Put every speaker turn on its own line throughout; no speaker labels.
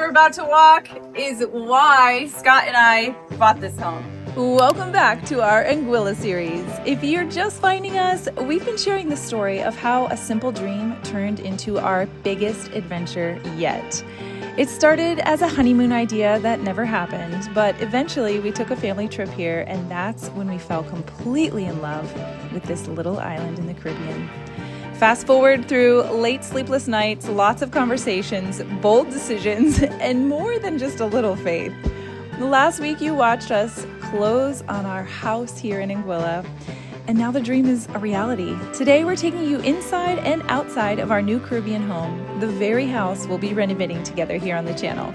we're about to walk is why Scott and I bought this home.
Welcome back to our Anguilla series. If you're just finding us, we've been sharing the story of how a simple dream turned into our biggest adventure yet. It started as a honeymoon idea that never happened, but eventually we took a family trip here, and that's when we fell completely in love with this little island in the Caribbean. Fast forward through late sleepless nights, lots of conversations, bold decisions, and more than just a little faith. Last week you watched us close on our house here in Anguilla, and now the dream is a reality. Today we're taking you inside and outside of our new Caribbean home, the very house we'll be renovating together here on the channel.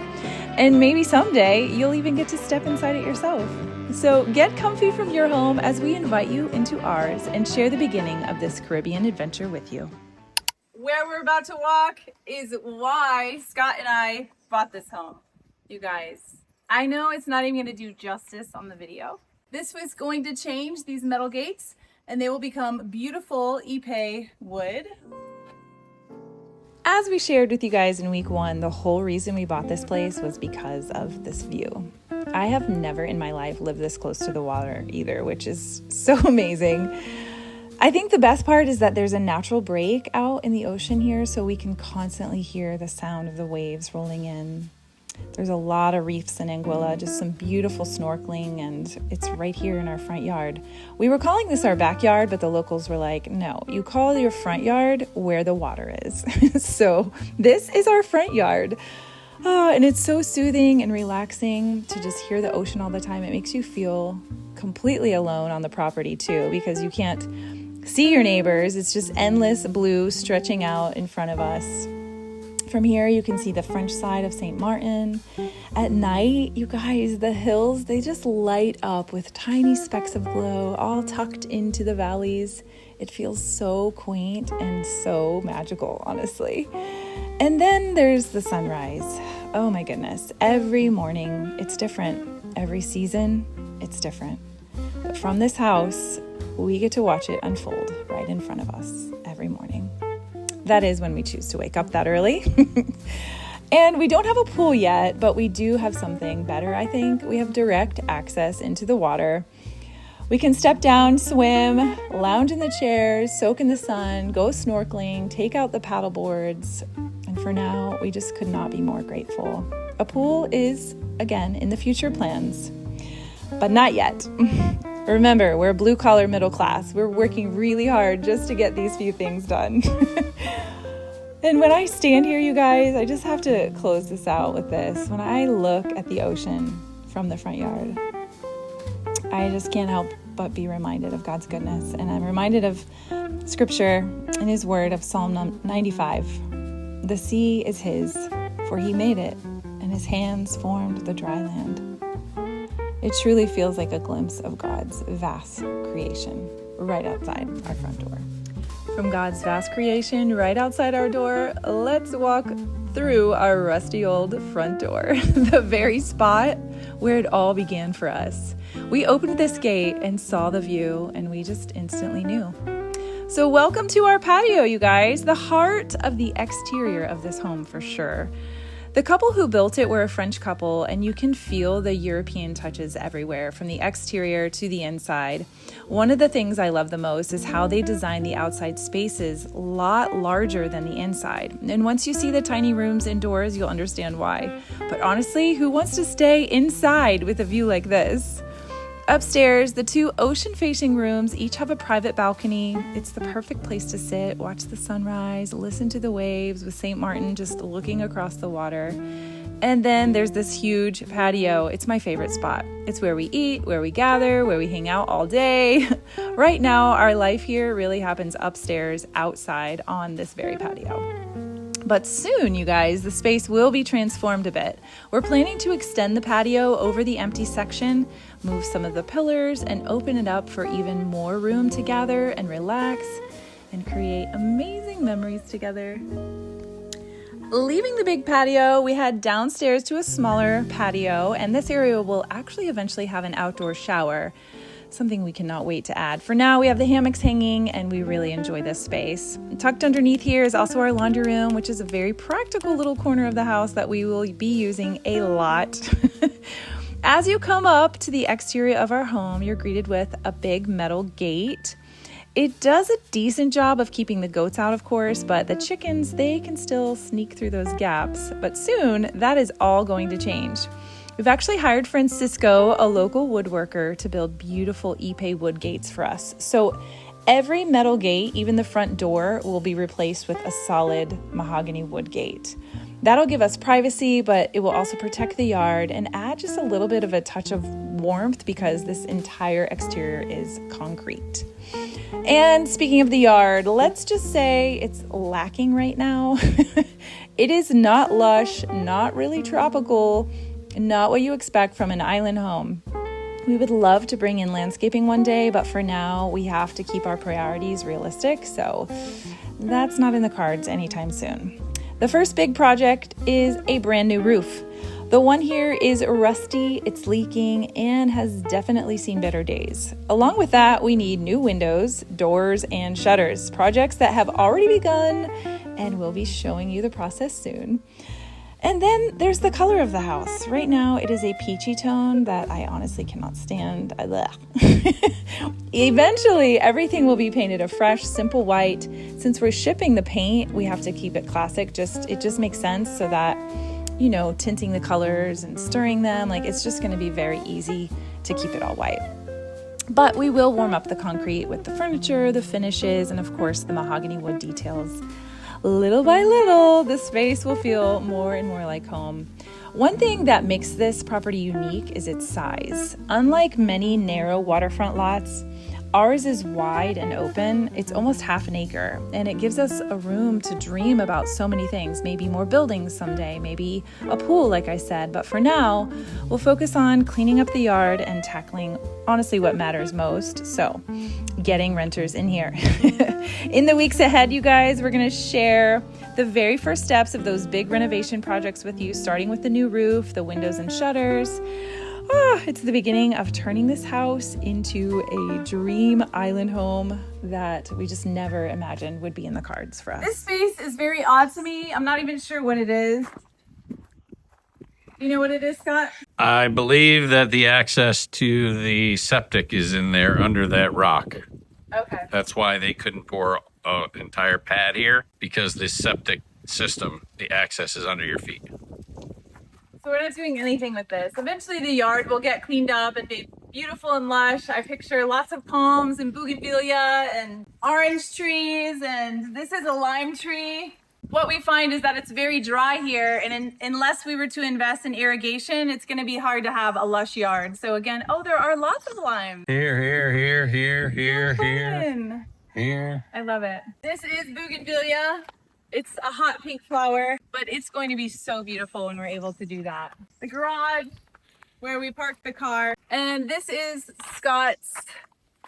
And maybe someday you'll even get to step inside it yourself. So get comfy from your home as we invite you into ours and share the beginning of this Caribbean adventure with you.
Where we're about to walk is why Scott and I bought this home. You guys, I know it's not even going to do justice on the video. This was going to change these metal gates, and they will become beautiful Ipe wood.
As we shared with you guys in week 1, the whole reason we bought this place was because of this view. I have never in my life lived this close to the water either, which is so amazing. I think the best part is that there's a natural break out in the ocean here, so we can constantly hear the sound of the waves rolling in. There's a lot of reefs in Anguilla, just some beautiful snorkeling, and it's right here in our front yard. We were calling this our backyard, but the locals were like, no, you call your front yard where the water is. So this is our front yard. And it's so soothing and relaxing to just hear the ocean all the time. It makes you feel completely alone on the property too, because you can't see your neighbors. It's just endless blue stretching out in front of us. From here, you can see the French side of St. Martin. At night, you guys, the hills, they just light up with tiny specks of glow, all tucked into the valleys. It feels so quaint and so magical, honestly. And then there's the sunrise. Oh my goodness. Every morning, it's different. Every season, it's different. But from this house, we get to watch it unfold right in front of us every morning. That is when we choose to wake up that early. And we don't have a pool yet, but we do have something better, I think. We have direct access into the water. We can step down, swim, lounge in the chairs, soak in the sun, go snorkeling, take out the paddle boards. And for now, we just could not be more grateful. A pool is, again, in the future plans, but not yet. Remember, we're blue-collar middle class. We're working really hard just to get these few things done. And when I stand here, you guys, I just have to close this out with this. When I look at the ocean from the front yard, I just can't help but be reminded of God's goodness. And I'm reminded of scripture in his word of Psalm 95. The sea is his, for he made it, and his hands formed the dry land. It truly feels like a glimpse of God's vast creation right outside our front door. From God's vast creation right outside our door, let's walk through our rusty old front door, the very spot where it all began for us. We opened this gate and saw the view, and we just instantly knew. So welcome to our patio, you guys, the heart of the exterior of this home for sure. The couple who built it were a French couple, and you can feel the European touches everywhere, from the exterior to the inside. One of the things I love the most is how they designed the outside spaces a lot larger than the inside. And once you see the tiny rooms indoors, you'll understand why. But honestly, who wants to stay inside with a view like this? Upstairs, the 2 ocean-facing rooms each have a private balcony. It's the perfect place to sit, watch the sunrise, listen to the waves with St. Martin just looking across the water. And then there's this huge patio. It's my favorite spot. It's where we eat, where we gather, where we hang out all day. Right now, our life here really happens upstairs, outside on this very patio. But soon, you guys, the space will be transformed a bit. We're planning to extend the patio over the empty section, move some of the pillars, and open it up for even more room to gather and relax and create amazing memories together. Leaving the big patio, we head downstairs to a smaller patio, and this area will actually eventually have an outdoor shower. something we cannot wait to add. For now, we have the hammocks hanging and we really enjoy this space. Tucked underneath here is also our laundry room, which is a very practical little corner of the house that we will be using a lot. As you come up to the exterior of our home, you're greeted with a big metal gate. It does a decent job of keeping the goats out, of course, but the chickens, they can still sneak through those gaps. But soon, that is all going to change. We've actually hired Francisco, a local woodworker, to build beautiful Ipe wood gates for us. So every metal gate, even the front door, will be replaced with a solid mahogany wood gate. That'll give us privacy, but it will also protect the yard and add just a little bit of a touch of warmth because this entire exterior is concrete. And speaking of the yard, let's just say it's lacking right now. It is not lush, not really tropical, not what you expect from an island home. We would love to bring in landscaping one day, but for now we have to keep our priorities realistic, so that's not in the cards anytime soon. The first big project is a brand new roof. The one here is rusty, it's leaking, and has definitely seen better days. Along with that, we need new windows, doors, and shutters, projects that have already begun, and we'll be showing you the process soon. And then there's the color of the house. Right now, it is a peachy tone that I honestly cannot stand. Eventually, everything will be painted a fresh, simple white. Since we're shipping the paint, we have to keep it classic. It just makes sense so that, you know, tinting the colors and stirring them, it's just gonna be very easy to keep it all white. But we will warm up the concrete with the furniture, the finishes, and of course, the mahogany wood details. Little by little, the space will feel more and more like home. One thing that makes this property unique is its size. Unlike many narrow waterfront lots, ours is wide and open. It's almost half an acre, and it gives us a room to dream about so many things. Maybe more buildings someday, maybe a pool, like I said. But for now, we'll focus on cleaning up the yard and tackling, honestly, what matters most. So, getting renters in here. In the weeks ahead, you guys, we're going to share the very first steps of those big renovation projects with you, starting with the new roof, the windows and shutters. It's the beginning of turning this house into a dream island home that we just never imagined would be in the cards for us.
This space is very odd to me. I'm not even sure what it is. You know what it is, Scott?
I believe that the access to the septic is in there under that rock.
Okay.
That's why they couldn't pour an entire pad here, because the septic system, the access is under your feet.
So we're not doing anything with this. Eventually the yard will get cleaned up and be beautiful and lush. I picture lots of palms and bougainvillea and orange trees, and this is a lime tree. What we find is that it's very dry here, and unless we were to invest in irrigation, it's going to be hard to have a lush yard. So again, there are lots of lime.
Here.
I love it. This is bougainvillea. It's a hot pink flower, but it's going to be so beautiful when we're able to do that. The garage where we parked the car. And this is Scott's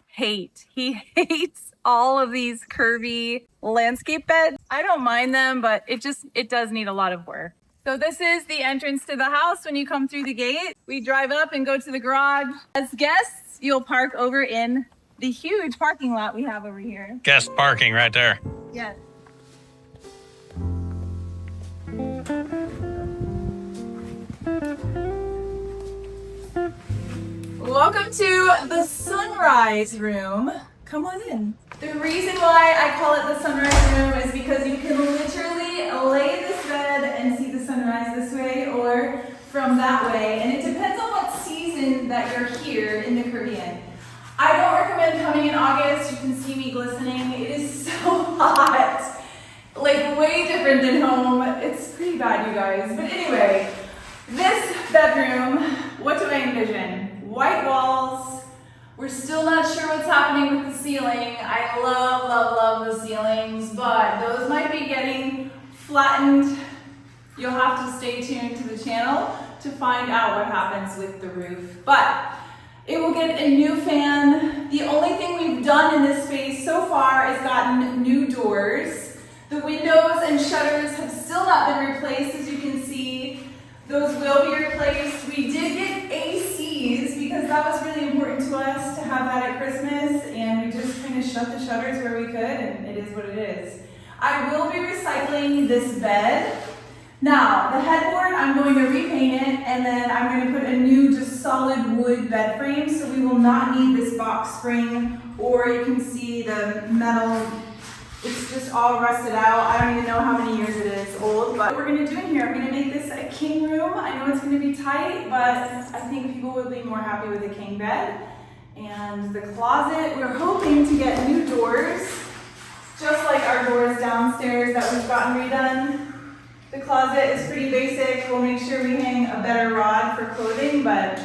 hate. He hates all of these curvy landscape beds. I don't mind them, but it does need a lot of work. So this is the entrance to the house when you come through the gate. We drive up and go to the garage. As guests, you'll park over in the huge parking lot we have over here.
Guest parking right there.
Yes. Welcome to the sunrise room. Come on in. The reason why I call it the sunrise room is because you can literally lay in this bed and see the sunrise this way or from that way, and it depends on what season that you're here in the Caribbean. I don't recommend coming in August. You can see me glistening. It is so hot. Way different than home. It's pretty bad, you guys. But anyway, this bedroom, what do I envision? White walls. We're still not sure what's happening with the ceiling. I love the ceilings, but those might be getting flattened. You'll have to stay tuned to the channel to find out what happens with the roof. But it will get a new fan. The only thing we've done in this space so far is gotten new doors. The windows and shutters have still not been replaced, as you can see. Those will be replaced. We did get ACs because that was really important to us to have that at Christmas, and we just kind of shut the shutters where we could, and it is what it is. I will be recycling this bed. Now, the headboard, I'm going to repaint it, and then I'm going to put a new just solid wood bed frame, so we will not need this box spring, or you can see the metal, it's just all rusted out. I don't even know how many years it is old, but what we're going to do in here, I'm going to make this a king room. I know it's going to be tight, but I think people would be more happy with a king bed. And the closet, we're hoping to get new doors, just like our doors downstairs that we've gotten redone. The closet is pretty basic. We'll make sure we hang a better rod for clothing, but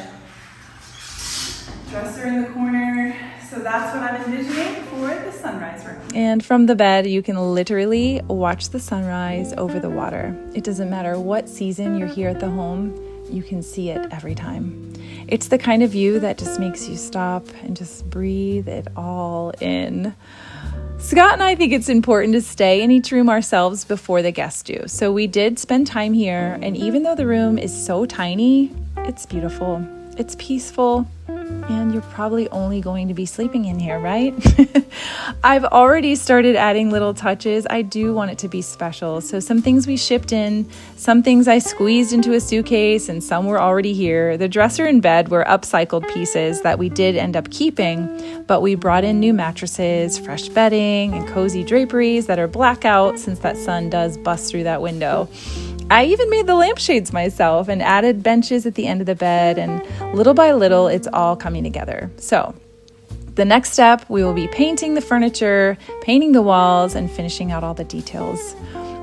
dresser in the corner. So that's what I'm envisioning for the sunrise room.
And from the bed, you can literally watch the sunrise over the water. It doesn't matter what season you're here at the home, you can see it every time. It's the kind of view that just makes you stop and just breathe it all in. Scott and I think it's important to stay in each room ourselves before the guests do. So we did spend time here, and even though the room is so tiny, it's beautiful, it's peaceful, and you're probably only going to be sleeping in here, right? I've already started adding little touches. I do want it to be special. So some things we shipped in, some things I squeezed into a suitcase, and some were already here. The dresser and bed were upcycled pieces that we did end up keeping, but we brought in new mattresses, fresh bedding, and cozy draperies that are blackout since that sun does bust through that window. I even made the lampshades myself and added benches at the end of the bed, and little by little, it's all coming together. So the next step, we will be painting the furniture, painting the walls, and finishing out all the details.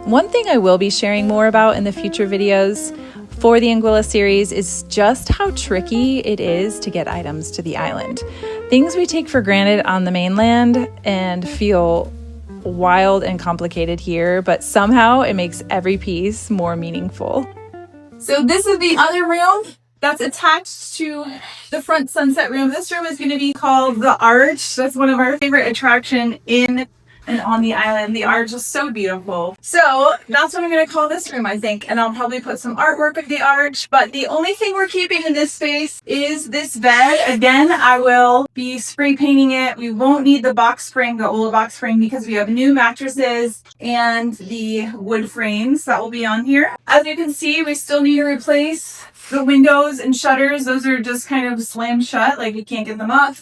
One thing I will be sharing more about in the future videos for the Anguilla series is just how tricky it is to get items to the island. Things we take for granted on the mainland and feel wild and complicated here, but somehow it makes every piece more meaningful.
So this is the other room that's attached to the front sunset room. This room is going to be called the Arch. That's one of our favorite attractions in and on the island. The Arch is so beautiful. So that's what I'm going to call this room, I think. And I'll probably put some artwork of the Arch. But the only thing we're keeping in this space is this bed. Again, I will be spray painting it. We won't need the box spring, the old box spring, because we have new mattresses and the wood frames that will be on here. As you can see, we still need to replace the windows and shutters. Those are just kind of slammed shut, like we can't get them up.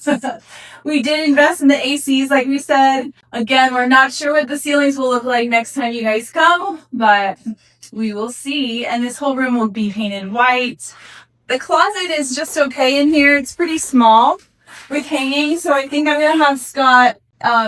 We did invest in the ACs, like we said. Again, we're not sure what the ceilings will look like next time you guys come, but we will see. And this whole room will be painted white. The closet is just okay in here. It's pretty small with hanging, so I think I'm gonna have Scott,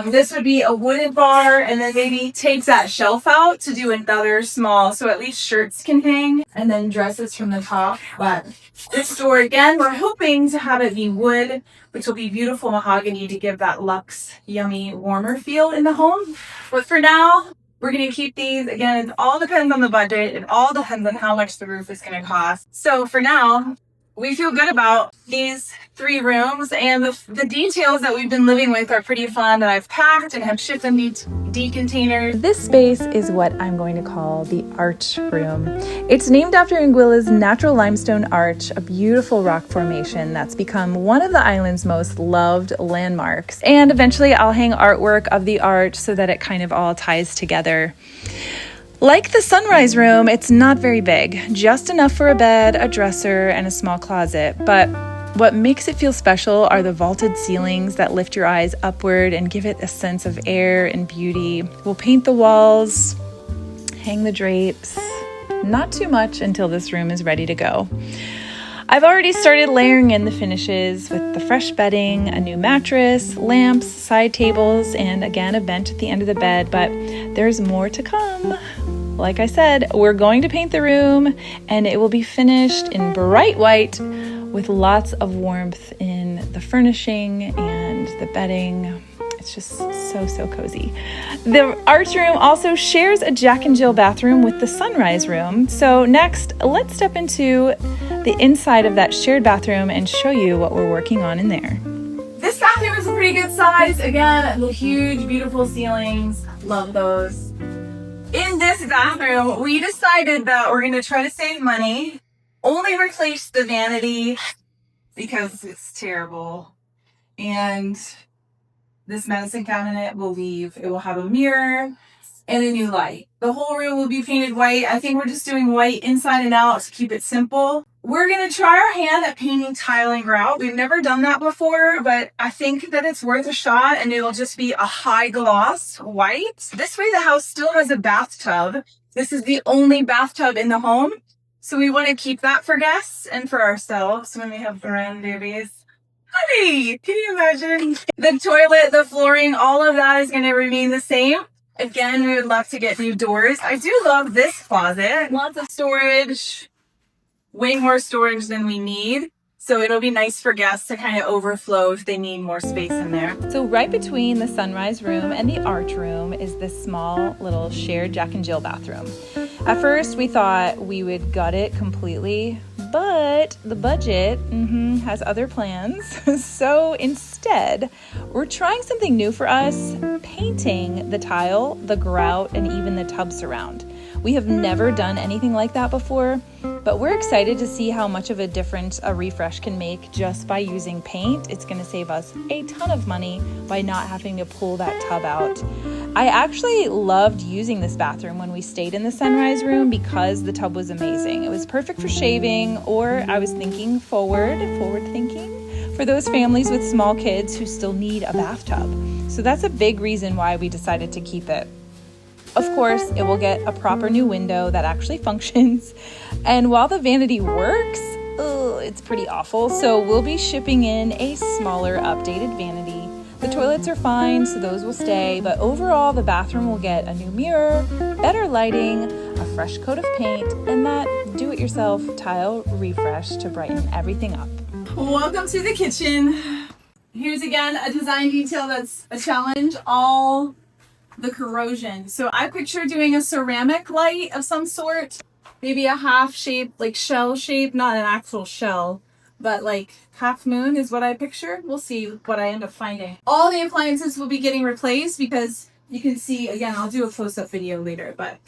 this would be a wooden bar, and then maybe take that shelf out to do another small, so at least shirts can hang, and then dresses from the top. But this door, again, we're hoping to have it be wood, which will be beautiful mahogany to give that luxe, yummy, warmer feel in the home. But for now, we're going to keep these. Again, it all depends on the budget. It all depends on how much the roof is going to cost. So for now, we feel good about these 3 rooms, and the details that we've been living with are pretty fun, that I've packed and have shipped in D containers.
This space is what I'm going to call the Arch Room. It's named after Anguilla's natural limestone arch, a beautiful rock formation that's become one of the island's most loved landmarks. And eventually I'll hang artwork of the arch so that it kind of all ties together. Like the sunrise room, it's not very big, just enough for a bed, a dresser, and a small closet. But what makes it feel special are the vaulted ceilings that lift your eyes upward and give it a sense of air and beauty. We'll paint the walls, hang the drapes, not too much until this room is ready to go. I've already started layering in the finishes with the fresh bedding, a new mattress, lamps, side tables, and again, a bench at the end of the bed, but there's more to come. Like I said, we're going to paint the room, and it will be finished in bright white with lots of warmth in the furnishing and the bedding. It's just so cozy. The Arch room also shares a Jack and Jill bathroom with the sunrise room. So next, let's step into the inside of that shared bathroom and show you what we're working on in there.
This bathroom is a pretty good size. Again, the huge, beautiful ceilings. Love those. In this bathroom, we decided that we're going to try to save money, only replace the vanity because it's terrible. And this medicine cabinet will leave. It will have a mirror and a new light. The whole room will be painted white. I think we're just doing white inside and out to keep it simple. We're going to try our hand at painting tiling grout. We've never done that before, but I think that it's worth a shot, and it'll just be a high gloss white. This way the house still has a bathtub. This is the only bathtub in the home. So we want to keep that for guests and for ourselves when we have grandbabies. Honey, can you imagine? The toilet, the flooring, all of that is going to remain the same. Again, we would love to get new doors. I do love this closet. Lots of storage. Way more storage than we need. So it'll be nice for guests to kind of overflow if they need more space in there.
So right between the sunrise room and the arch room is this small little shared Jack and Jill bathroom. At first we thought we would gut it completely, but the budget has other plans. So instead, we're trying something new for us, painting the tile, the grout, and even the tub surround. We have never done anything like that before, but we're excited to see how much of a difference a refresh can make just by using paint. It's going to save us a ton of money by not having to pull that tub out. I actually loved using this bathroom when we stayed in the sunrise room because the tub was amazing. It was perfect for shaving, or I was thinking forward thinking, for those families with small kids who still need a bathtub. So that's a big reason why we decided to keep it. Of course, it will get a proper new window that actually functions. And while the vanity works, it's pretty awful. So we'll be shipping in a smaller, updated vanity. The toilets are fine, so those will stay. But overall, the bathroom will get a new mirror, better lighting, a fresh coat of paint, and that do-it-yourself tile refresh to brighten everything up.
Welcome to the kitchen. Here's again a design detail that's a challenge. All the corrosion. So I picture doing a ceramic light of some sort, maybe a half shape, like shell shape, not an actual shell, but like half moon is what I picture. We'll see what I end up finding. All the appliances will be getting replaced because you can see, again, I'll do a close-up video later, but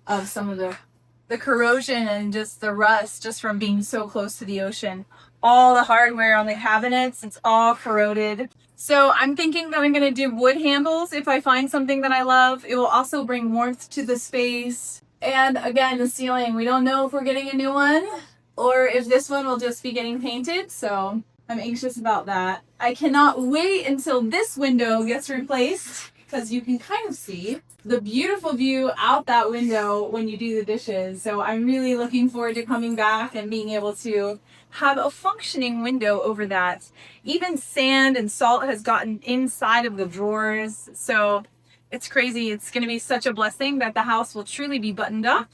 of some of the corrosion and just the rust just from being so close to the ocean. All the hardware on the cabinets, it's all corroded. So I'm thinking that I'm going to do wood handles if I find something that I love. It will also bring warmth to the space. And again, the ceiling, we don't know if we're getting a new one or if this one will just be getting painted. So I'm anxious about that. I cannot wait until this window gets replaced because you can kind of see the beautiful view out that window when you do the dishes. So I'm really looking forward to coming back and being able to have a functioning window over that. Even sand and salt has gotten inside of the drawers. So it's crazy. It's going to be such a blessing that the house will truly be buttoned up.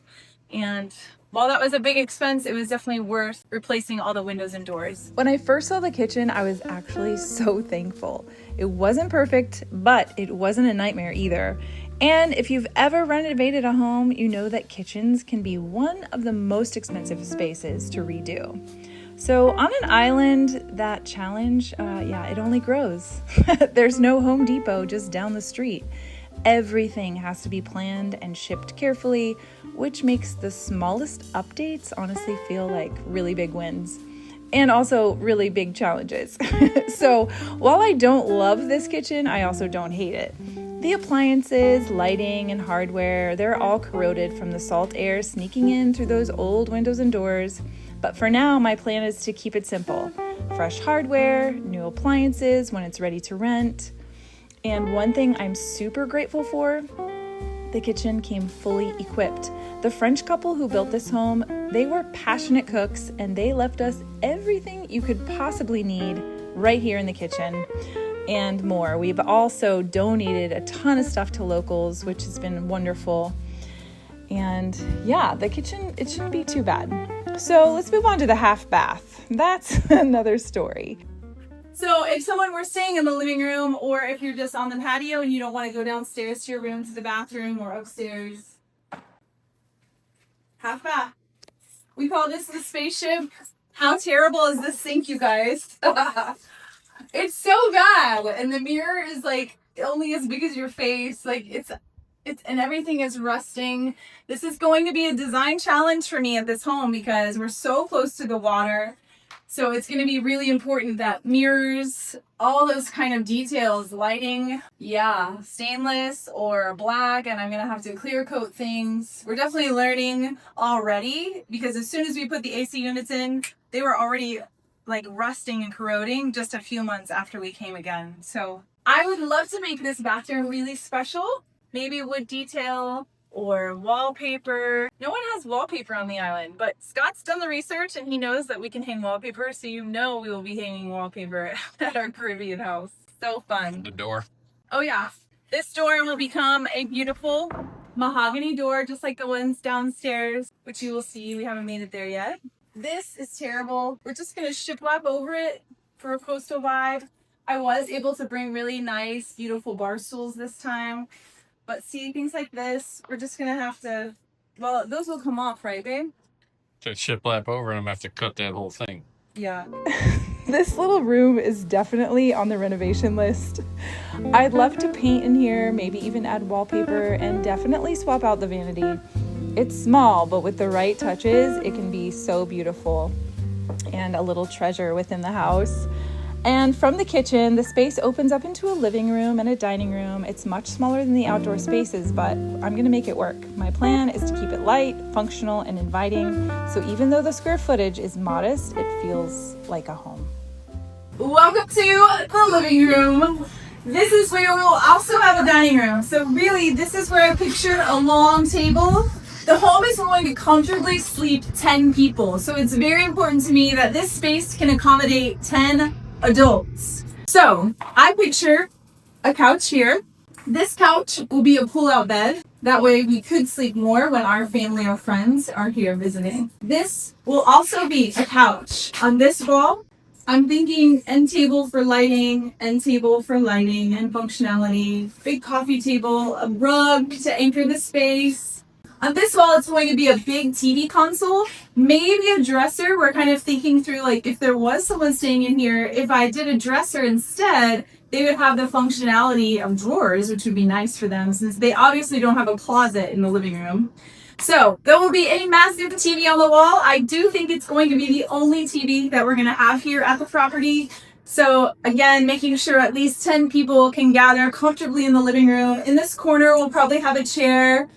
And while that was a big expense, it was definitely worth replacing all the windows and doors.
When I first saw the kitchen, I was actually so thankful. It wasn't perfect, but it wasn't a nightmare either. And if you've ever renovated a home, you know that kitchens can be one of the most expensive spaces to redo. So on an island, that challenge, it only grows. There's no Home Depot just down the street. Everything has to be planned and shipped carefully, which makes the smallest updates honestly feel like really big wins. And also really big challenges. So while I don't love this kitchen, I also don't hate it. The appliances, lighting, and hardware, they're all corroded from the salt air sneaking in through those old windows and doors. But for now, my plan is to keep it simple. Fresh hardware, new appliances when it's ready to rent. And one thing I'm super grateful for, the kitchen came fully equipped. The French couple who built this home, they were passionate cooks and they left us everything you could possibly need right here in the kitchen and more. We've also donated a ton of stuff to locals, which has been wonderful. And yeah, the kitchen, it shouldn't be too bad. So let's move on to the half bath. That's another story.
So if someone were staying in the living room, or if you're just on the patio and you don't want to go downstairs to your room to the bathroom or upstairs, half bath. We call this the spaceship. How terrible is this sink, you guys? It's so bad. And the mirror is like only as big as your face. Like it's and everything is rusting. This is going to be a design challenge for me at this home because we're so close to the water. So it's going to be really important that mirrors, all those kind of details, lighting, yeah, stainless or black, and I'm going to have to clear coat things. We're definitely learning already because as soon as we put the AC units in, they were already like rusting and corroding just a few months after we came again. So I would love to make this bathroom really special. Maybe wood detail or wallpaper. No one has wallpaper on the island, but Scott's done the research and he knows that we can hang wallpaper, so you know we will be hanging wallpaper at our Caribbean house. So fun.
The door.
Oh yeah. This door will become a beautiful mahogany door, just like the ones downstairs, which you will see. We haven't made it there yet. This is terrible. We're just gonna shiplap over it for a coastal vibe. I was able to bring really nice, beautiful bar stools this time. But see, things like this, we're just going to have to, well, those will come off, right, babe?
So shiplap over and I'm going to have to cut that whole thing.
Yeah.
This little room is definitely on the renovation list. I'd love to paint in here, maybe even add wallpaper, and definitely swap out the vanity. It's small, but with the right touches, it can be so beautiful and a little treasure within the house. And from the kitchen, the space opens up into a living room and a dining room. It's much smaller than the outdoor spaces, but I'm gonna make it work. My plan is to keep it light, functional, and inviting, so even though the square footage is modest, it feels like a home.
Welcome to the living room. This is where we'll also have a dining room. So really, this is where I picture a long table. The home is going to comfortably sleep 10 people. So it's very important to me that this space can accommodate 10 adults. So I picture a couch here. This couch will be a pull-out bed. That way we could sleep more when our family or friends are here visiting. This will also be a couch. On this wall, I'm thinking end table for lighting and functionality. Big coffee table, a rug to anchor the space. On this wall, it's going to be a big TV console, maybe a dresser. We're kind of thinking through, like, if there was someone staying in here, if I did a dresser instead, they would have the functionality of drawers, which would be nice for them since they obviously don't have a closet in the living room. So there will be a massive TV on the wall. I do think it's going to be the only TV that we're going to have here at the property. So again, making sure at least 10 people can gather comfortably in the living room. In this corner, we'll probably have a chair,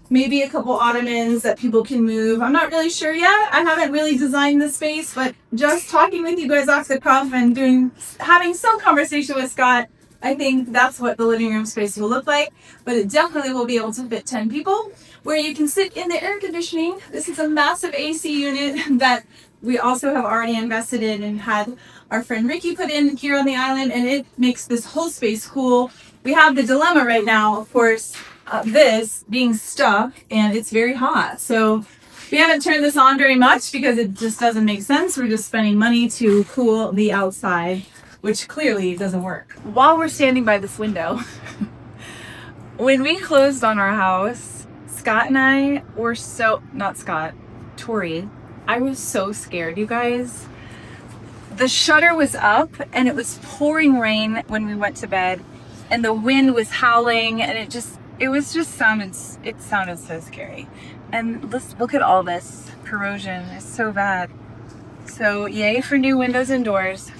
maybe a couple ottomans that people can move. I'm not really sure yet. I haven't really designed this space, but just talking with you guys off the cuff and having some conversation with Scott, I think that's what the living room space will look like. But it definitely will be able to fit 10 people, where you can sit in the air conditioning. This is a massive AC unit that we also have already invested in and had our friend Ricky put in here on the island, and it makes this whole space cool. We have the dilemma right now, of course, this being stuck, and it's very hot. So we haven't turned this on very much because it just doesn't make sense. We're just spending money to cool the outside, which clearly doesn't work. While we're standing by this window, when we closed on our house, Scott and I were Tori, I was so scared, you guys. The shutter was up and it was pouring rain when we went to bed, and the wind was howling, and it sounded so scary. And let's look at all this corrosion. It's so bad. So yay for new windows and doors.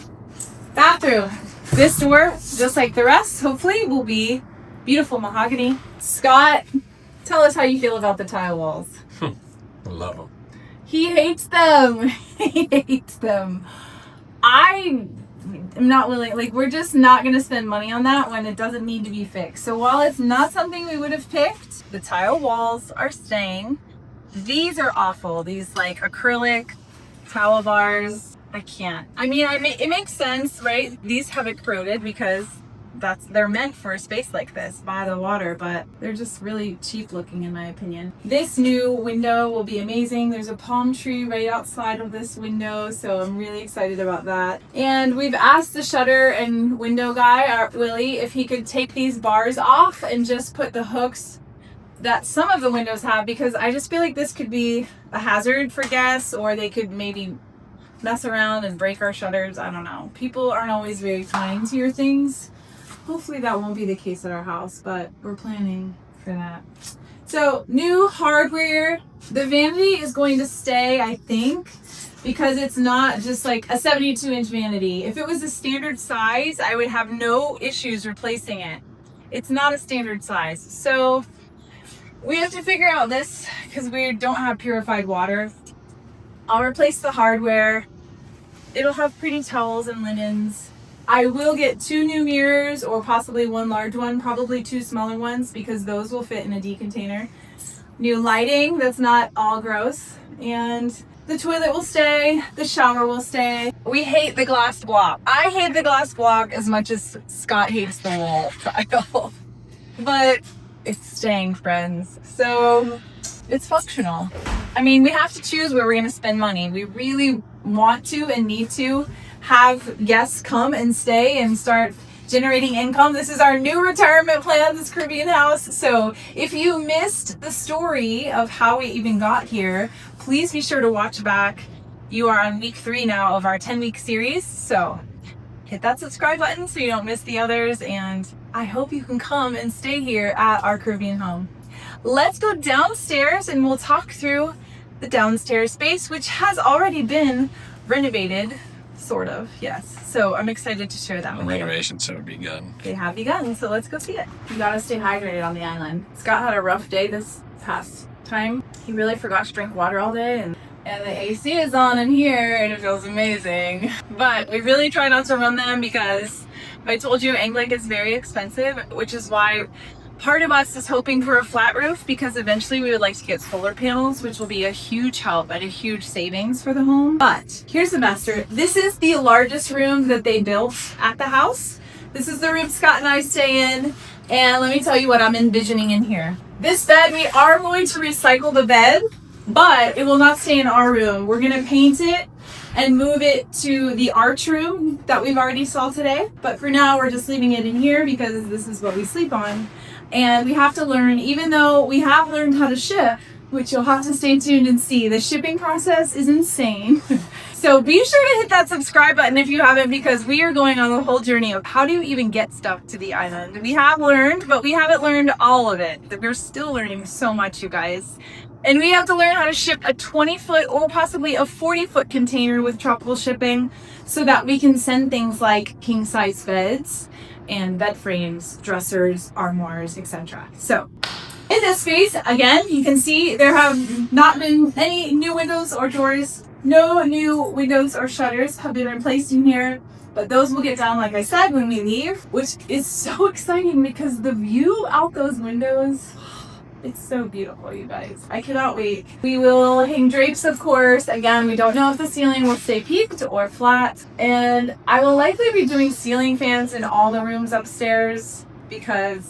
Bathroom. This door, just like the rest, hopefully will be beautiful mahogany. Scott, tell us how you feel about the tile walls.
I love them.
He hates them. He hates them. I'm not willing, like, we're just not going to spend money on that when it doesn't need to be fixed. So while it's not something we would have picked, the tile walls are staying. These are awful. These like acrylic towel bars. I can't. I mean, it makes sense, right? These have it corroded because they're meant for a space like this by the water, but they're just really cheap looking in my opinion. This new window will be amazing. There's a palm tree right outside of this window, so I'm really excited about that. And we've asked the shutter and window guy, Willie, if he could take these bars off and just put the hooks that some of the windows have, because I just feel like this could be a hazard for guests, or they could maybe mess around and break our shutters. I don't know. People aren't always very kind to your things. Hopefully that won't be the case at our house, but we're planning for that. So new hardware. The vanity is going to stay, I think, because it's not just like a 72-inch vanity. If it was a standard size, I would have no issues replacing it. It's not a standard size. So we have to figure out this because we don't have purified water. I'll replace the hardware. It'll have pretty towels and linens. I will get 2 new mirrors or possibly 1 large one, probably 2 smaller ones because those will fit in a D container. New lighting that's not all gross. And the toilet will stay, the shower will stay. We hate the glass block. I hate the glass block as much as Scott hates the wall tile. But it's staying, friends. So it's functional. I mean, we have to choose where we're gonna spend money. We really want to and need to have guests come and stay and start generating income. This is our new retirement plan, this Caribbean house. So if you missed the story of how we even got here, please be sure to watch back. You are on week 3 now of our 10-week series. So hit that subscribe button so you don't miss the others. And I hope you can come and stay here at our Caribbean home. Let's go downstairs and we'll talk through the downstairs space, which has already been renovated, sort of, yes. So I'm excited to share that with you.
Renovations have begun.
They have begun, so let's go see it. You gotta stay hydrated on the island. Scott had a rough day this past time. He really forgot to drink water all day, and the AC is on in here and it feels amazing. But we really try not to run them because I told you Anguilla is very expensive, which is why part of us is hoping for a flat roof because eventually we would like to get solar panels, which will be a huge help and a huge savings for the home. But here's the master. This is the largest room that they built at the house. This is the room Scott and I stay in. And let me tell you what I'm envisioning in here. This bed, we are going to recycle the bed, but it will not stay in our room. We're gonna paint it and move it to the arch room that we've already saw today. But for now, we're just leaving it in here because this is what we sleep on. And we have to learn, even though we have learned how to ship, which you'll have to stay tuned and see, the shipping process is insane. So be sure to hit that subscribe button if you haven't, because we are going on the whole journey of how do you even get stuff to the island. We have learned, but we haven't learned all of it. We're still learning so much, you guys. And we have to learn how to ship a 20-foot or possibly a 40-foot container with tropical shipping so that we can send things like king-size beds and bed frames, dressers, armoires, etc. So in this space, again, you can see there have not been any new windows or doors. No new windows or shutters have been replaced in here, but those will get done, like I said, when we leave, which is so exciting because the view out those windows, it's so beautiful, you guys. I cannot wait. We will hang drapes, of course. Again, we don't know if the ceiling will stay peaked or flat. And I will likely be doing ceiling fans in all the rooms upstairs because,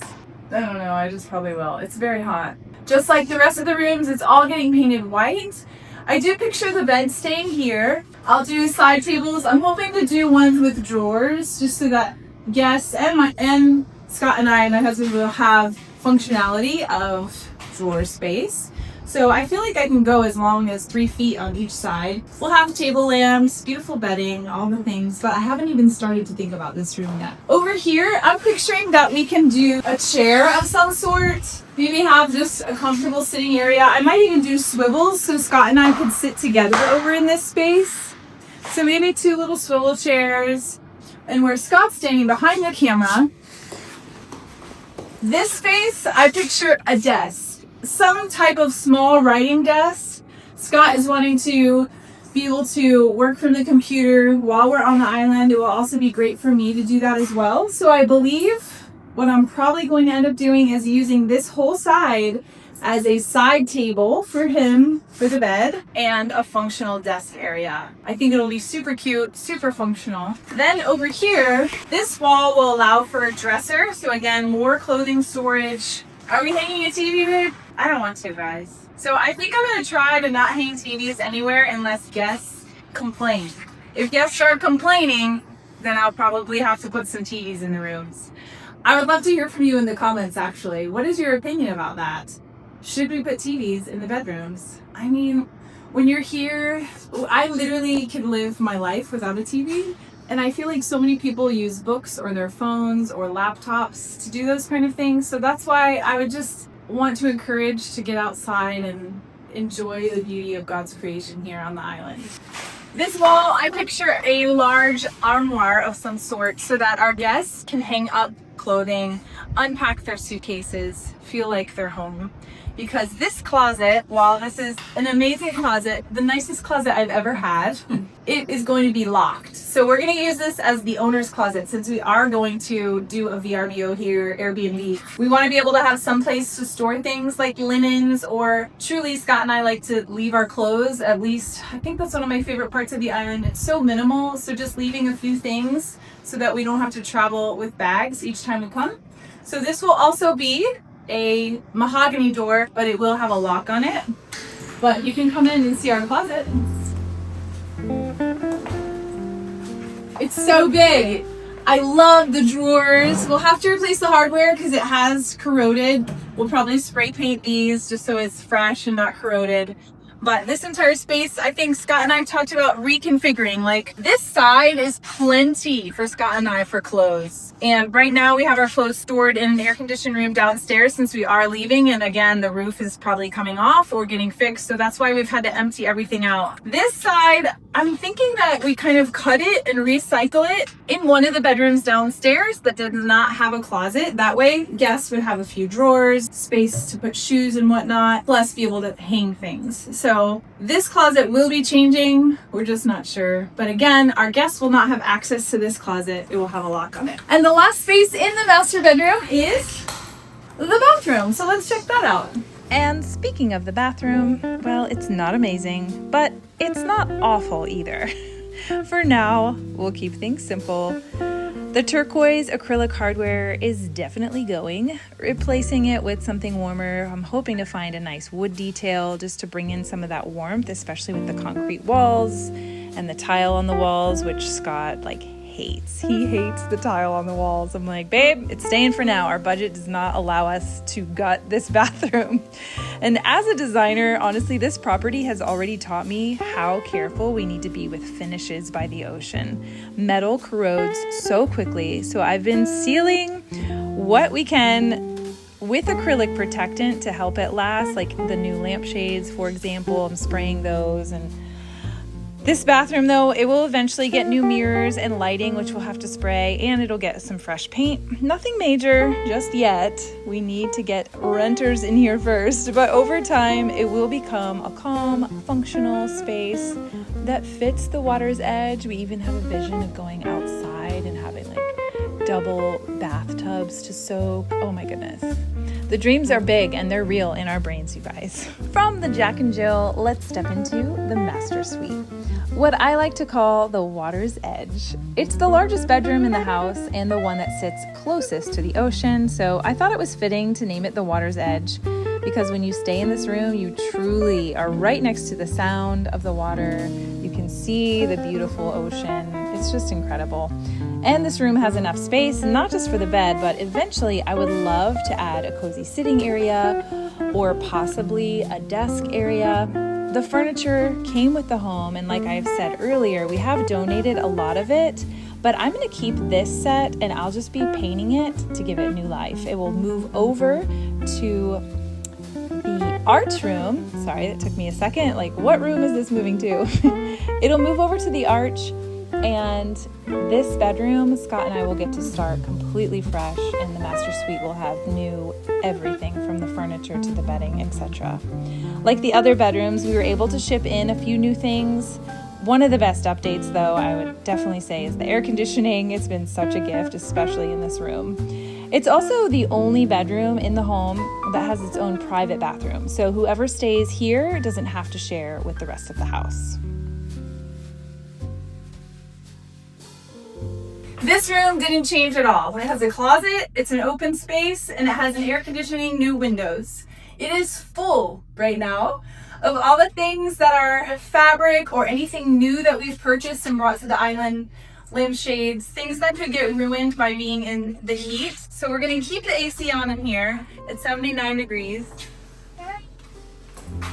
I don't know, I just probably will. It's very hot. Just like the rest of the rooms, it's all getting painted white. I do picture the bed staying here. I'll do side tables. I'm hoping to do ones with drawers just so that guests and Scott and I and my husband will have functionality of drawer space. So I feel like I can go as long as 3 feet on each side. We'll have table lamps, beautiful bedding, all the things, but I haven't even started to think about this room yet. Over here, I'm picturing that we can do a chair of some sort. Maybe have just a comfortable sitting area. I might even do swivels so Scott and I could sit together over in this space. So maybe 2 little swivel chairs. And where Scott's standing behind the camera, this space, I picture a desk, some type of small writing desk. Scott is wanting to be able to work from the computer while we're on the island. It will also be great for me to do that as well. So I believe what I'm probably going to end up doing is using this whole side as a side table for him for the bed and a functional desk area. I think it'll be super cute, super functional. Then over here, this wall will allow for a dresser. So again, more clothing storage. Are we hanging a TV, babe? I don't want to, guys. So I think I'm gonna try to not hang TVs anywhere unless guests complain. If guests start complaining, then I'll probably have to put some TVs in the rooms. I would love to hear from you in the comments, actually. What is your opinion about that? Should we put TVs in the bedrooms? I mean, when you're here, I literally can live my life without a TV. And I feel like so many people use books or their phones or laptops to do those kind of things. So that's why I would just want to encourage to get outside and enjoy the beauty of God's creation here on the island. This wall, I picture a large armoire of some sort so that our guests can hang up clothing, unpack their suitcases, feel like they're home. Because this closet, while this is an amazing closet, the nicest closet I've ever had, it is going to be locked. So we're going to use this as the owner's closet since we are going to do a VRBO here, Airbnb. We want to be able to have some place to store things like linens, or truly Scott and I like to leave our clothes. At least I think that's one of my favorite parts of the island. It's so minimal, so just leaving a few things so that we don't have to travel with bags each time we come. So this will also be a mahogany door, but it will have a lock on it. But you can come in and see our closet. It's so big. I love the drawers. We'll have to replace the hardware because it has corroded. We'll probably spray paint these just so it's fresh and not corroded. But this entire space, I think Scott and I talked about reconfiguring. Like, this side is plenty for Scott and I for clothes. And right now we have our clothes stored in an air-conditioned room downstairs since we are leaving. And again, the roof is probably coming off or getting fixed. So that's why we've had to empty everything out. This side, I'm thinking that we kind of cut it and recycle it in one of the bedrooms downstairs that does not have a closet. That way guests would have a few drawers, space to put shoes and whatnot, plus be able to hang things. So this closet will be changing. We're just not sure. But again, our guests will not have access to this closet. It will have a lock on it. And the last space in the master bedroom is the bathroom. So let's check that out.
And speaking of the bathroom, well, it's not amazing, but it's not awful either. For now, we'll keep things simple. The turquoise acrylic hardware is definitely going, replacing it with something warmer. I'm hoping to find a nice wood detail just to bring in some of that warmth, especially with the concrete walls and the tile on the walls, which Scott hates. He hates the tile on the walls. I'm like, babe, it's staying for now. Our budget does not allow us to gut this bathroom. And as a designer, honestly, this property has already taught me how careful we need to be with finishes by the ocean. Metal corrodes so quickly, so I've been sealing what we can with acrylic protectant to help it last, like the new lampshades, for example. I'm spraying those. And this bathroom, though, it will eventually get new mirrors and lighting, which we'll have to spray, and it'll get some fresh paint. Nothing major just yet. We need to get renters in here first, but over time, it will become a calm, functional space that fits the water's edge. We even have a vision of going outside and having double bathtubs to soak. Oh my goodness. The dreams are big and they're real in our brains, you guys. From the Jack and Jill, let's step into the master suite. What I like to call the water's edge. It's the largest bedroom in the house and the one that sits closest to the ocean, so I thought it was fitting to name it the water's edge because when you stay in this room, you truly are right next to the sound of the water. You can see the beautiful ocean. It's just incredible. And this room has enough space, not just for the bed, but eventually I would love to add a cozy sitting area or possibly a desk area. The furniture came with the home, and like I've said earlier, we have donated a lot of it, but I'm going to keep this set and I'll just be painting it to give it new life. It will move over to the art room. Sorry, that took me a second. What room is this moving to? It'll move over to the arch, and this bedroom, Scott and I will get to start completely fresh, and the master suite will have new everything from the furniture to the bedding, etc. Like the other bedrooms, we were able to ship in a few new things. One of the best updates, though, I would definitely say is the air conditioning. It's been such a gift, especially in this room. It's also the only bedroom in the home that has its own private bathroom, so whoever stays here doesn't have to share with the rest of the house.
This room didn't change at all. It has a closet, it's an open space, and it has an air conditioning, new windows. It is full right now of all the things that are fabric or anything new that we've purchased and brought to the island. Lampshades, things that could get ruined by being in the heat. So we're going to keep the AC on in here at 79 degrees.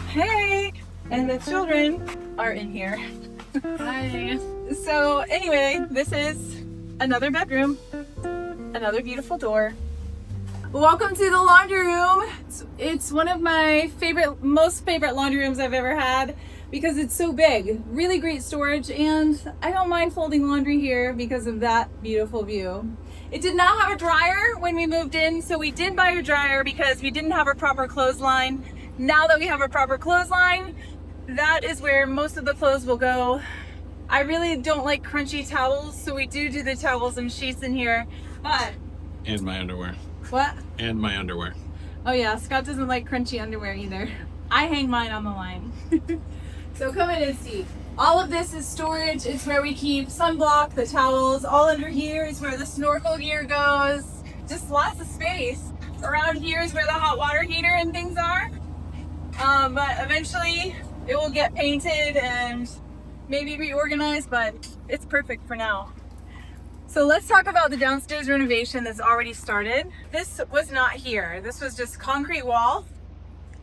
Hey! And the children are in here. Hi. So anyway, this is another bedroom, another beautiful door. Welcome to the laundry room. It's one of my most favorite laundry rooms I've ever had because it's so big. Really great storage, and I don't mind folding laundry here because of that beautiful view. It did not have a dryer when we moved in, so we did buy a dryer because we didn't have a proper clothesline. Now that we have a proper clothesline, that is where most of the clothes will go. I really don't like crunchy towels, so we do the towels and sheets in here, but...
And my underwear.
What?
And my underwear.
Oh yeah, Scott doesn't like crunchy underwear either. I hang mine on the line. So come in and see. All of this is storage. It's where we keep sunblock, the towels. All under here is where the snorkel gear goes. Just lots of space. Around here is where the hot water heater and things are. But eventually it will get painted and maybe reorganized, but it's perfect for now. So let's talk about the downstairs renovation that's already started. This was not here. This was just concrete wall.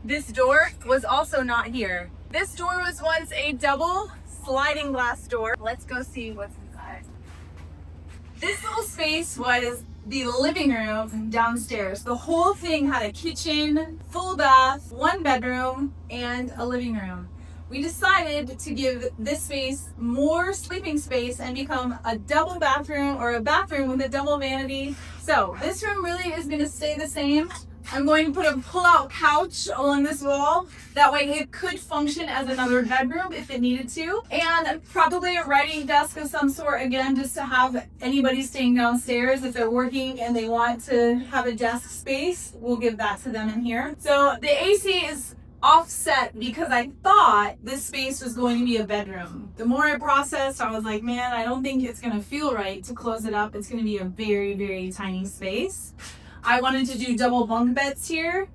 This door was also not here. This door was once a double sliding glass door. Let's go see what's inside. This little space was the living room downstairs. The whole thing had a kitchen, full bath, 1 bedroom, and a living room. We decided to give this space more sleeping space and become a double bathroom, or a bathroom with a double vanity. So this room really is going to stay the same. I'm going to put a pull-out couch along this wall. That way it could function as another bedroom if it needed to. And probably a writing desk of some sort, again, just to have anybody staying downstairs, if they're working and they want to have a desk space, we'll give that to them in here. So the AC is offset because I thought this space was going to be a bedroom. The more I processed, I was like, man, I don't think it's going to feel right to close it up. It's going to be a very, very tiny space. I wanted to do double bunk beds here.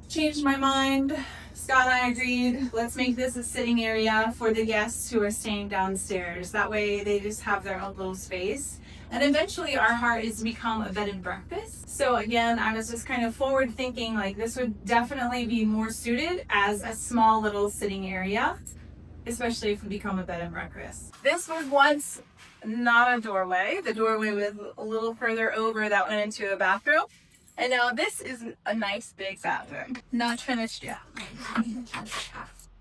Changed my mind. Scott and I agreed, let's make this a sitting area for the guests who are staying downstairs. That way they just have their own little space. And eventually our heart is to become a bed and breakfast. So again, I was just kind of forward thinking, like, this would definitely be more suited as a small little sitting area, especially if we become a bed and breakfast. This was once not a doorway. The doorway was a little further over that went into a bathroom. And now this is a nice big bathroom. Not finished yet.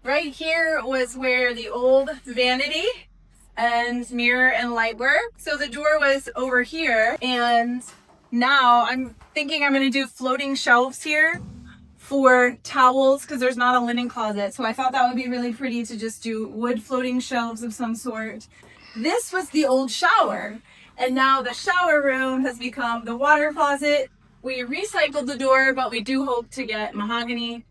Right here was where the old vanity and mirror and light were. So the door was over here, and now I'm thinking I'm going to do floating shelves here for towels because there's not a linen closet. So I thought that would be really pretty to just do wood floating shelves of some sort. This was the old shower, and now the shower room has become the water closet. We recycled the door, but we do hope to get mahogany.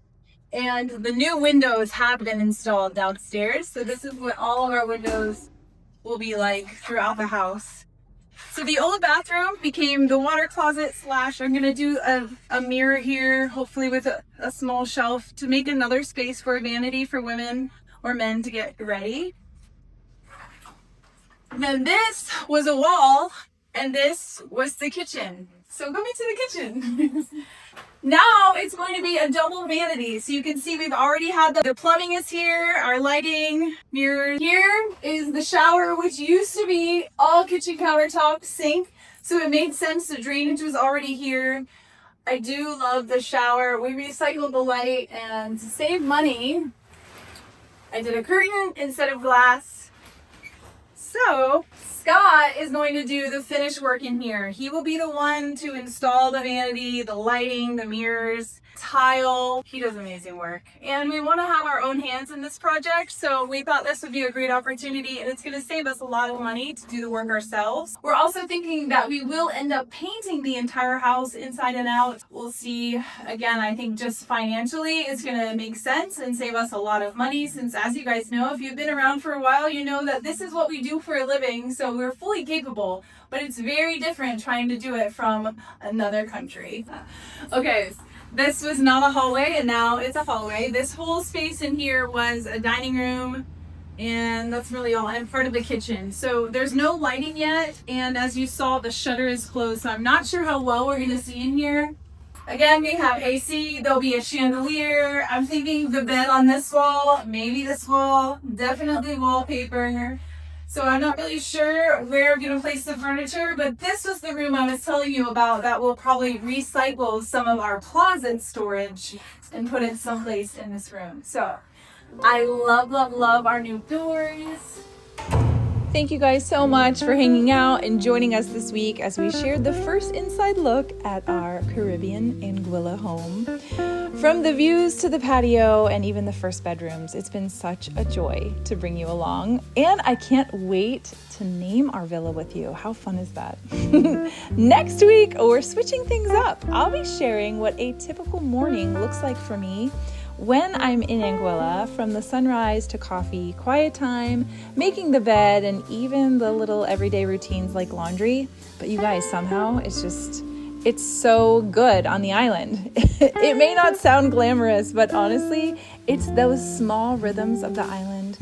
And the new windows have been installed downstairs. So this is what all of our windows will be like throughout the house. So the old bathroom became the water closet / I'm gonna do a mirror here, hopefully with a small shelf to make another space for a vanity for women or men to get ready. And then this was a wall, and this was the kitchen. So come into the kitchen. Now it's going to be a double vanity. So you can see we've already had the plumbing is here, our lighting, mirror. Here is the shower, which used to be all kitchen countertop, sink. So it made sense. The drainage was already here. I do love the shower. We recycled the light, and to save money, I did a curtain instead of glass. So Scott is going to do the finish work in here. He will be the one to install the vanity, the lighting, the mirrors, tile. He does amazing work. And we want to have our own hands in this project, so we thought this would be a great opportunity, and it's going to save us a lot of money to do the work ourselves. We're also thinking that we will end up painting the entire house inside and out. We'll see. Again, I think just financially it's going to make sense and save us a lot of money, since, as you guys know, if you've been around for a while, you know that this is what we do for a living, so we're fully capable, but it's very different trying to do it from another country. Okay. This was not a hallway, and now it's a hallway. This whole space in here was a dining room, and that's really all, and part of the kitchen. So there's no lighting yet, and as you saw, the shutter is closed, so I'm not sure how well we're gonna see in here. Again, we have AC, there'll be a chandelier. I'm thinking the bed on this wall, maybe this wall, definitely wallpaper. So I'm not really sure where I'm gonna place the furniture, but this was the room I was telling you about that will probably recycle some of our closet storage and put it someplace in this room. So I love, love, love our new doors.
Thank you guys so much for hanging out and joining us this week as we shared the first inside look at our Caribbean Anguilla home. From the views to the patio and even the first bedrooms, it's been such a joy to bring you along. And I can't wait to name our villa with you. How fun is that? Next week, we're switching things up. I'll be sharing what a typical morning looks like for me when I'm in Anguilla, from the sunrise to coffee, quiet time, making the bed, and even the little everyday routines like laundry. But you guys, somehow it's so good on the island. It may not sound glamorous, but honestly, it's those small rhythms of the island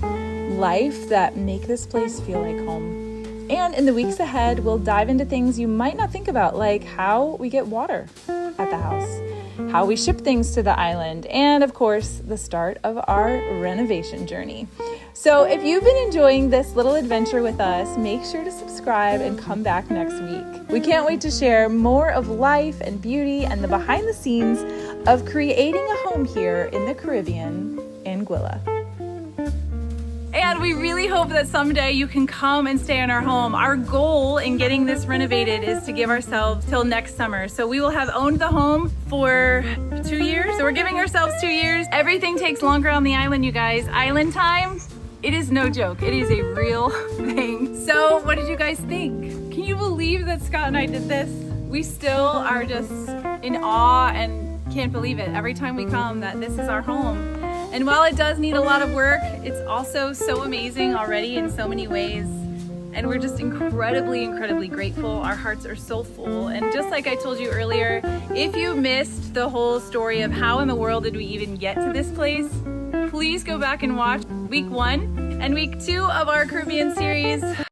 life that make this place feel like home. And in the weeks ahead, we'll dive into things you might not think about, like how we get water at the house, how we ship things to the island, and of course, the start of our renovation journey. So if you've been enjoying this little adventure with us, make sure to subscribe and come back next week. We can't wait to share more of life and beauty and the behind the scenes of creating a home here in the Caribbean, Anguilla.
And we really hope that someday you can come and stay in our home. Our goal in getting this renovated is to give ourselves till next summer. So we will have owned the home for 2 years. So we're giving ourselves 2 years. Everything takes longer on the island, you guys. Island time, it is no joke. It is a real thing. So what did you guys think? Can you believe that Scott and I did this? We still are just in awe and can't believe it every time we come that this is our home. And while it does need a lot of work, it's also so amazing already in so many ways. And we're just incredibly, incredibly grateful. Our hearts are so full. And just like I told you earlier, if you missed the whole story of how in the world did we even get to this place, please go back and watch week 1 and week 2 of our Caribbean series.